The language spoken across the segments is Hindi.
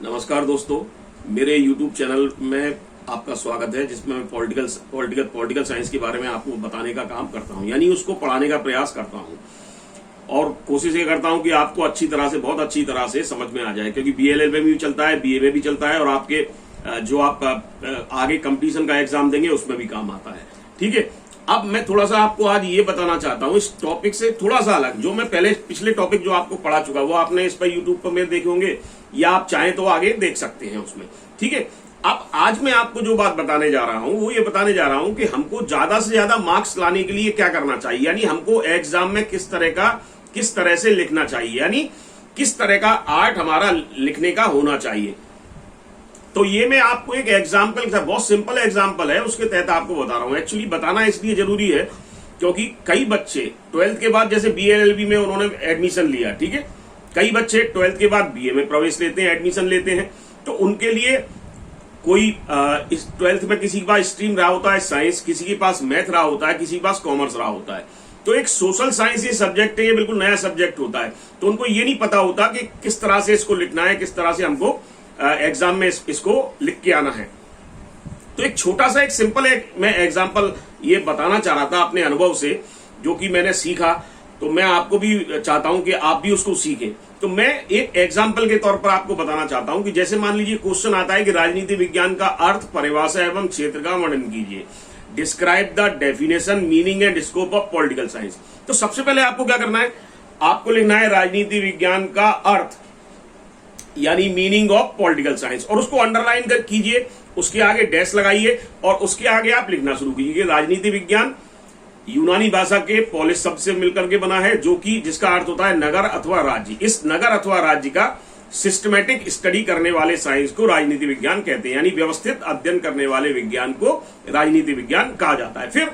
नमस्कार दोस्तों, मेरे YouTube चैनल में आपका स्वागत है, जिसमें मैं पॉलिटिकल साइंस के बारे में आपको बताने का काम करता हूं, यानी उसको पढ़ाने का प्रयास करता हूं और कोशिश ये करता हूं कि आपको अच्छी तरह से, बहुत अच्छी तरह से समझ में आ जाए, क्योंकि BLL में भी चलता है, BA में भी चलता है और आपके जो आप आगे कंपटीशन का एग्जाम देंगे उसमें भी काम आता है। ठीक है, अब मैं थोड़ा सा आपको आज ये बताना चाहता हूँ इस टॉपिक से थोड़ा सा अलग। जो मैं पिछले टॉपिक जो आपको पढ़ा चुका वो आपने इस पर यूट्यूब पर मेरे देखे होंगे या आप चाहें तो आगे देख सकते हैं उसमें। ठीक है, अब आज मैं आपको जो बात बताने जा रहा हूं वो ये बताने जा रहा हूं कि हमको ज्यादा से ज्यादा मार्क्स लाने के लिए क्या करना चाहिए, यानी हमको एग्जाम में किस तरह से लिखना चाहिए, यानी किस तरह का आर्ट हमारा लिखने का होना चाहिए। तो ये मैं आपको एक एग्जाम्पल, बहुत सिंपल एग्जाम्पल है, उसके तहत आपको बता रहा हूं। एक्चुअली बताना इसलिए जरूरी है क्योंकि कई बच्चे 12th के बाद, जैसे BLLB में उन्होंने एडमिशन लिया, ठीक है, कई बच्चे 12th के बाद BA में प्रवेश लेते हैं, एडमिशन लेते हैं, तो उनके लिए कोई इस 12th में किसी के पास स्ट्रीम रहा होता है साइंस, किसी के पास मैथ रहा होता है, किसी के पास कॉमर्स रहा होता है। तो एक सोशल साइंस ये सब्जेक्ट है, ये बिल्कुल नया सब्जेक्ट होता है, तो उनको ये नहीं पता होता कि किस तरह से इसको लिखना है, किस तरह से हमको एग्जाम में इसको लिख के आना है। तो एक छोटा सा, एक सिंपल मैं एग्जाम्पल ये बताना चाह रहा था अपने अनुभव से, जो कि मैंने सीखा, तो मैं आपको भी चाहता हूं कि आप भी उसको सीखें। तो मैं एक एग्जाम्पल के तौर पर आपको बताना चाहता हूं कि जैसे मान लीजिए क्वेश्चन आता है कि राजनीति विज्ञान का अर्थ, परिभाषा एवं क्षेत्र का वर्णन कीजिए, describe the definition, meaning and scope of political science. तो सबसे पहले आपको क्या करना है, आपको लिखना है राजनीति विज्ञान का अर्थ यानी मीनिंग ऑफ पॉलिटिकल साइंस, और उसको अंडरलाइन कर कीजिए, उसके आगे डैश लगाइए और उसके आगे आप लिखना शुरू कीजिए। राजनीति विज्ञान यूनानी भाषा के पॉलिस शब्द से मिलकर के बना है, जो कि जिसका अर्थ होता है नगर अथवा राज्य। इस नगर अथवा राज्य का सिस्टमैटिक स्टडी करने वाले साइंस को राजनीति विज्ञान कहते हैं, यानी व्यवस्थित अध्ययन करने वाले विज्ञान को राजनीति विज्ञान कहा जाता है। फिर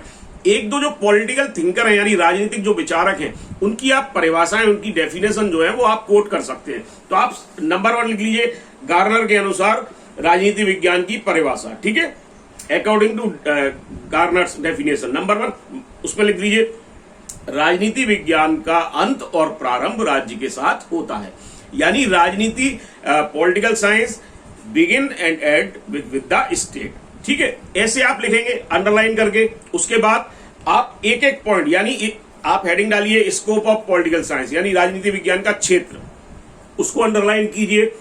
एक दो जो पॉलिटिकल थिंकर हैं, यानी राजनीतिक जो विचारक हैं, उनकी आप परिभाषाएं, उनकी डेफिनेशन जो है वो आप कोट कर सकते हैं। तो आप नंबर 1 लिख लीजिए, गार्नर के अनुसार राजनीति विज्ञान की परिभाषा, ठीक है, अकॉर्डिंग टू गार्नर्स डेफिनेशन। नंबर 1 उसमें लिख लीजिए, राजनीति विज्ञान का अंत और प्रारंभ राज्य के साथ होता है, यानी राजनीति political science begin and and with the state. ठीक है, ऐसे आप लिखेंगे अंडरलाइन करके। उसके बाद आप एक एक पॉइंट, यानी आप हेडिंग डालिए स्कोप ऑफ पॉलिटिकल साइंस, यानी राजनीति विज्ञान का क्षेत्र, उसको अंडरलाइन कीजिए।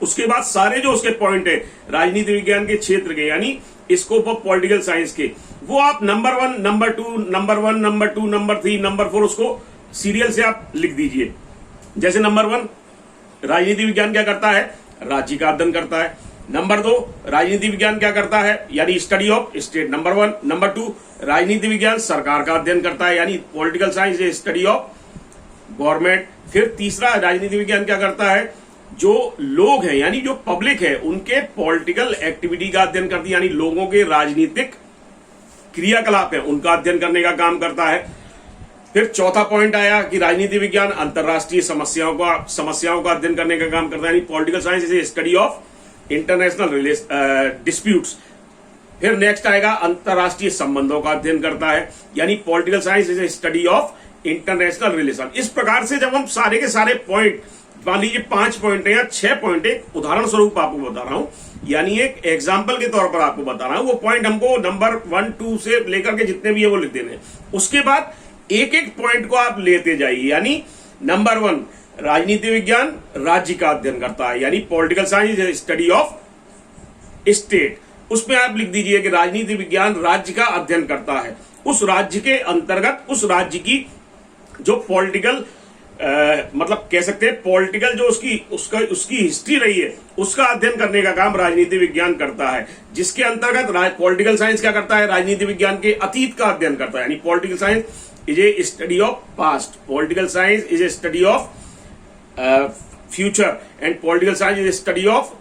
उसके बाद सारे जो उसके पॉइंट है राजनीति विज्ञान के क्षेत्र के, यानी स्कोप ऑफ पॉलिटिकल साइंस के, वो आप number 1, number 2, number 1, number 2, number 3, number 4 उसको सीरियल से आप लिख दीजिए। जैसे नंबर 1 राजनीति विज्ञान क्या करता है, राज्य का अध्ययन करता है। नंबर 2 राजनीति विज्ञान क्या करता है, यानी study of state. Number 1। Number 2 राजनीति विज्ञान सरकार का अध्ययन करता है, यानी political science is study of government. फिर तीसरा राजनीति विज्ञान क्या करता है, जो लोग हैं, यानी जो पब्लिक है, उनके पॉलिटिकल एक्टिविटी का अध्ययन करती है, यानी लोगों के राजनीतिक क्रियाकलाप है उनका अध्ययन करने का काम करता है। फिर चौथा पॉइंट आया कि राजनीति विज्ञान अंतरराष्ट्रीय समस्याओं का अध्ययन करने का काम करता है, यानी political science is study of international disputes. फिर नेक्स्ट आएगा अंतरराष्ट्रीय संबंधों का अध्ययन करता है, यानी political science is study of international relation. इस प्रकार से जब हम सारे के सारे पॉइंट, मान लीजिए 5 पॉइंट है या 6 पॉइंट है, उदाहरण स्वरूप आपको बता रहा हूं, यानी एक एग्जाम्पल के तौर पर आपको बता रहा हूं, वो पॉइंट हमको नंबर 1, 2 से लेकर के जितने भी है वो लिख देने। उसके बाद एक एक पॉइंट को आप लेते जाइए, यानी नंबर 1 राजनीति विज्ञान राज्य का अध्ययन करता है, यानी political science is study of state. उसमें आप लिख दीजिए कि राजनीति विज्ञान राज्य का अध्ययन करता है, उस राज्य के अंतर्गत उस राज्य की जो पॉलिटिकल मतलब कह सकते हैं पॉलिटिकल जो उसकी हिस्ट्री रही है, उसका अध्ययन करने का काम राजनीति विज्ञान करता है, जिसके अंतर्गत पॉलिटिकल साइंस क्या करता है, राजनीति विज्ञान के अतीत का अध्ययन करता है, यानी political science is a study of past, political science is a study of future and political science is a study of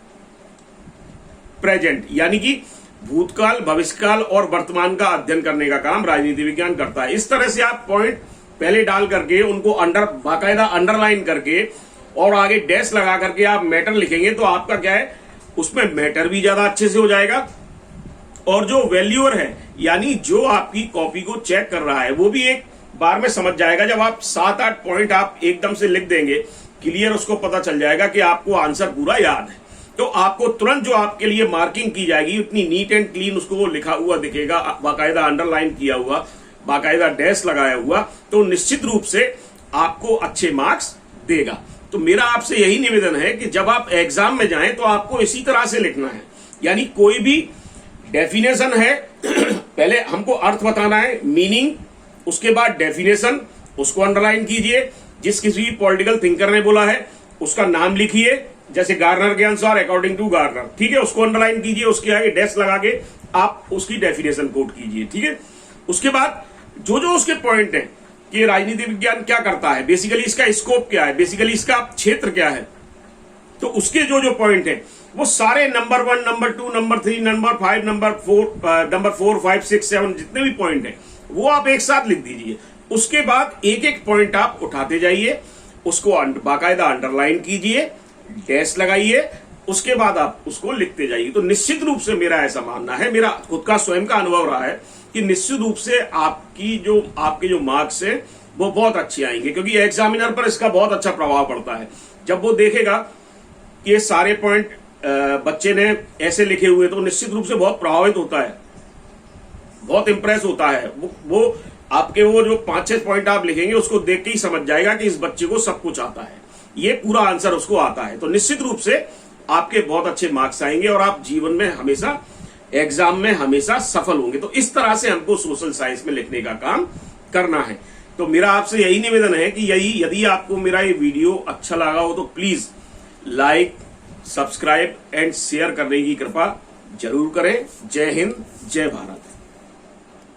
present, यानी कि भूतकाल, भविष्यकाल और वर्तमान का अध्ययन करने का काम राजनीति विज्ञान करता है। इस तरह से आप पॉइंट पहले डाल करके उनको बाकायदा अंडरलाइन करके और आगे डैश लगा करके आप मैटर लिखेंगे, तो आपका क्या है, उसमें मैटर भी ज्यादा अच्छे से हो जाएगा और जो वैल्यूअर है, यानी जो आपकी कॉपी को चेक कर रहा है, वो भी एक बार में समझ जाएगा। जब आप 7-8 पॉइंट आप एकदम से लिख देंगे, क्लियर उसको पता चल जाएगा कि आपको आंसर पूरा याद है। तो आपको तुरंत जो आपके लिए मार्किंग की जाएगी उतनी नीट एंड क्लीन उसको वो लिखा हुआ दिखेगा, बाकायदा अंडरलाइन किया हुआ, बाकायदा डैश लगाया हुआ, तो निश्चित रूप से आपको अच्छे मार्क्स देगा। तो मेरा आपसे यही निवेदन है कि जब आप एग्जाम में जाएं तो आपको इसी तरह से लिखना है, यानी कोई भी डेफिनेशन है पहले हमको अर्थ बताना है, मीनिंग, उसके बाद डेफिनेशन, उसको अंडरलाइन कीजिए। जिस किसी पॉलिटिकल थिंकर ने बोला है उसका नाम लिखिए, जैसे गार्नर के अनुसार, अकॉर्डिंग टू गार्नर, ठीक है, उसको अंडरलाइन कीजिए, उसके आगे डैश लगा के आप उसकी डेफिनेशन कोट कीजिए, ठीक है। उसके बाद जो जो उसके पॉइंट है कि राजनीति विज्ञान क्या करता है, बेसिकली इसका स्कोप क्या है, बेसिकली इसका क्षेत्र क्या है, तो उसके जो जो पॉइंट है वो सारे number 1, number 2, number 3, number 5, number 4, 5, 6, 7 जितने भी पॉइंट है वो आप एक साथ लिख दीजिए। उसके बाद एक एक पॉइंट आप उठाते जाइए, उसको बाकायदा अंडरलाइन कीजिए, डैश लगाइए, उसके बाद आप उसको लिखते जाइए। तो निश्चित रूप से मेरा ऐसा मानना है, मेरा खुद का स्वयं का अनुभव रहा है कि निश्चित रूप से आपके जो मार्क्स है वो बहुत अच्छे आएंगे, क्योंकि एग्जामिनर पर इसका बहुत अच्छा प्रभाव पड़ता है। जब वो देखेगा कि ये सारे पॉइंट बच्चे ने ऐसे लिखे हुए, तो निश्चित रूप से बहुत प्रभावित होता है, बहुत इंप्रेस होता है। वो आपके वो जो 5-6 पॉइंट आप लिखेंगे उसको देख के ही समझ जाएगा कि इस बच्चे को सब कुछ आता है, ये पूरा आंसर उसको आता है। तो निश्चित रूप से आपके बहुत अच्छे मार्क्स आएंगे और आप जीवन में हमेशा, एग्जाम में हमेशा सफल होंगे। तो इस तरह से हमको सोशल साइंस में लिखने का काम करना है। तो मेरा आपसे यही निवेदन है कि यदि आपको मेरा ये वीडियो अच्छा लगा हो तो please like, subscribe and share करने की कृपा जरूर करें। जय हिंद, जय भारत।